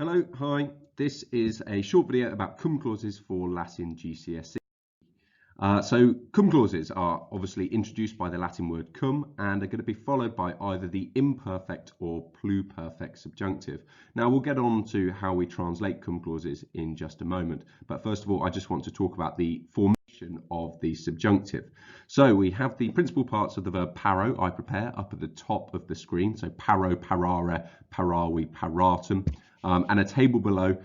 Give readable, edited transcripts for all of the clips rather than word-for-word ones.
Hello, hi. This is a short video about cum clauses for Latin GCSE. So cum clauses are obviously introduced by the Latin word cum and are going to be followed by either the imperfect or pluperfect subjunctive. Now we'll get on to how we translate cum clauses in just a moment. But first of all, I just want to talk about the formation of the subjunctive. So we have the principal parts of the verb paro, I prepare, up at the top of the screen. So paro, parare, paravi, paratum. And a table below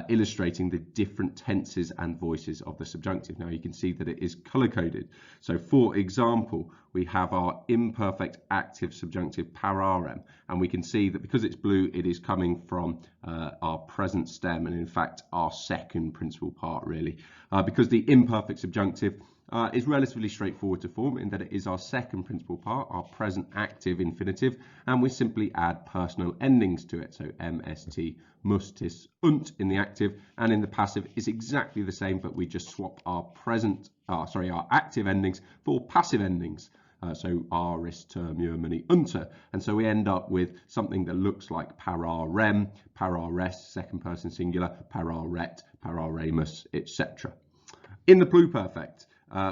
illustrating the different tenses and voices of the subjunctive. Now you can see that it is color coded. So for example, we have our imperfect active subjunctive pararem, and we can see that because it's blue, it is coming from our present stem, and in fact our second principal part really, because the imperfect subjunctive is relatively straightforward to form in that it is our second principal part, our present active infinitive, and we simply add personal endings to it. So mst, mustis, unt in the active, and in the passive is exactly the same, but we just swap our our active endings for passive endings. So aris, termur, mani, unter, and so we end up with something that looks like pararem, parares, second person singular, pararet, pararemus, etc. In the pluperfect,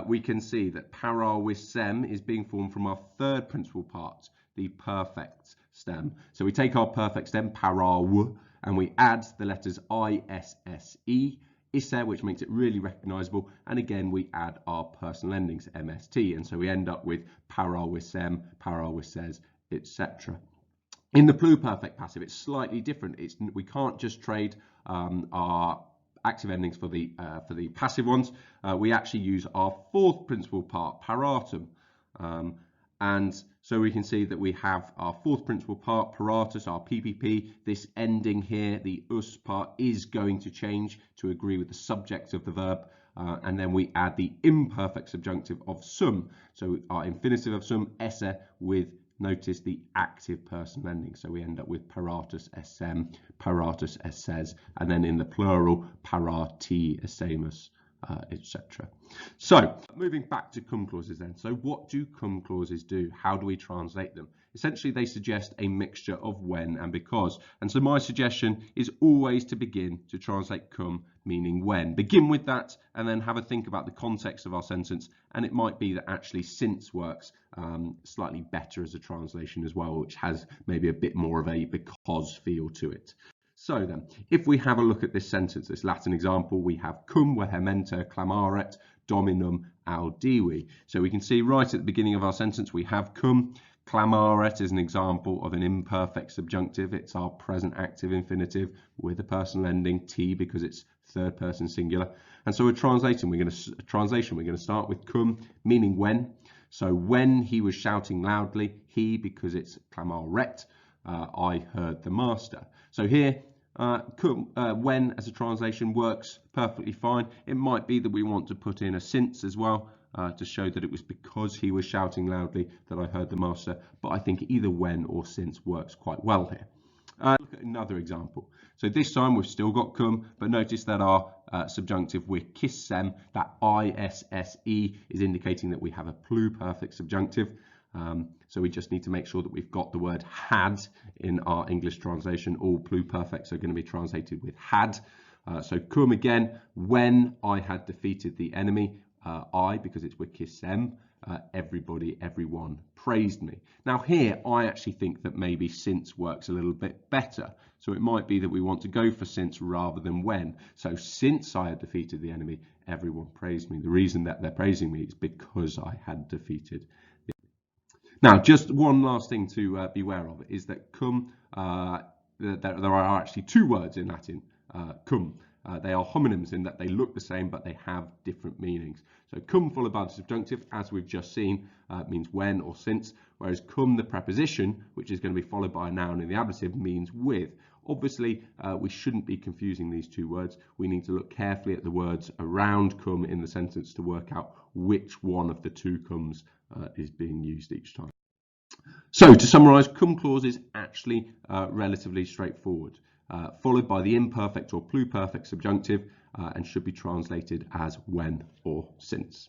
we can see that paravisem is being formed from our third principal part, the perfect stem. So we take our perfect stem, paraw, and we add the letters isse, isse, which makes it really recognizable, and again we add our personal endings, mst, and so we end up with paravisem, paravises, etc. In the pluperfect passive, it's slightly different. We can't just trade our active endings for the passive ones. We actually use our fourth principal part, paratum, and so we can see that we have our fourth principal part, paratus, our PPP. This ending here, the us part, is going to change to agree with the subject of the verb, and then we add the imperfect subjunctive of sum, so our infinitive of sum, esse, with, notice, the active personal ending. So we end up with paratus essem, paratus esses, and then in the plural, parati essemus, etc. So moving back to cum clauses then. So what do cum clauses do? How do we translate them? Essentially, they suggest a mixture of when and because. And so my suggestion is always to begin to translate cum, meaning when. Begin with that and then have a think about the context of our sentence. And it might be that actually since works slightly better as a translation as well, which has maybe a bit more of a because feel to it. So then, if we have a look at this sentence, this Latin example, we have cum vehementer clamaret dominum audivi. So we can see right at the beginning of our sentence, we have cum. Clamaret is an example of an imperfect subjunctive. It's our present active infinitive with a personal ending, t, because it's third person singular. And so we're translating. We're going to start with cum, meaning when. So when he was shouting loudly, he, because it's clamaret, I heard the master. So here, when as a translation works perfectly fine. It might be that we want to put in a since as well to show that it was because he was shouting loudly that I heard the master, but I think either when or since works quite well here. Look at another example. So this time we've still got cum, but notice that our subjunctive with kissem, that isse is indicating that we have a pluperfect subjunctive. So we just need to make sure that we've got the word had in our English translation. All pluperfects are going to be translated with had. So cum again, when I had defeated the enemy, I, because it's with kissem, everybody, everyone praised me. Now here, I actually think that maybe since works a little bit better. So it might be that we want to go for since rather than when. So since I had defeated the enemy, everyone praised me. The reason that they're praising me is because I had defeated the enemy. Now, just one last thing to be aware of is that cum, there are actually two words in Latin, cum. They are homonyms in that they look the same, but they have different meanings. So cum followed by the subjunctive, as we've just seen, means when or since, whereas cum, the preposition, which is going to be followed by a noun in the ablative, means with. Obviously, we shouldn't be confusing these two words. We need to look carefully at the words around cum in the sentence to work out which one of the two cums is being used each time. So to summarise, cum clause is actually relatively straightforward. Followed by the imperfect or pluperfect subjunctive and should be translated as when or since.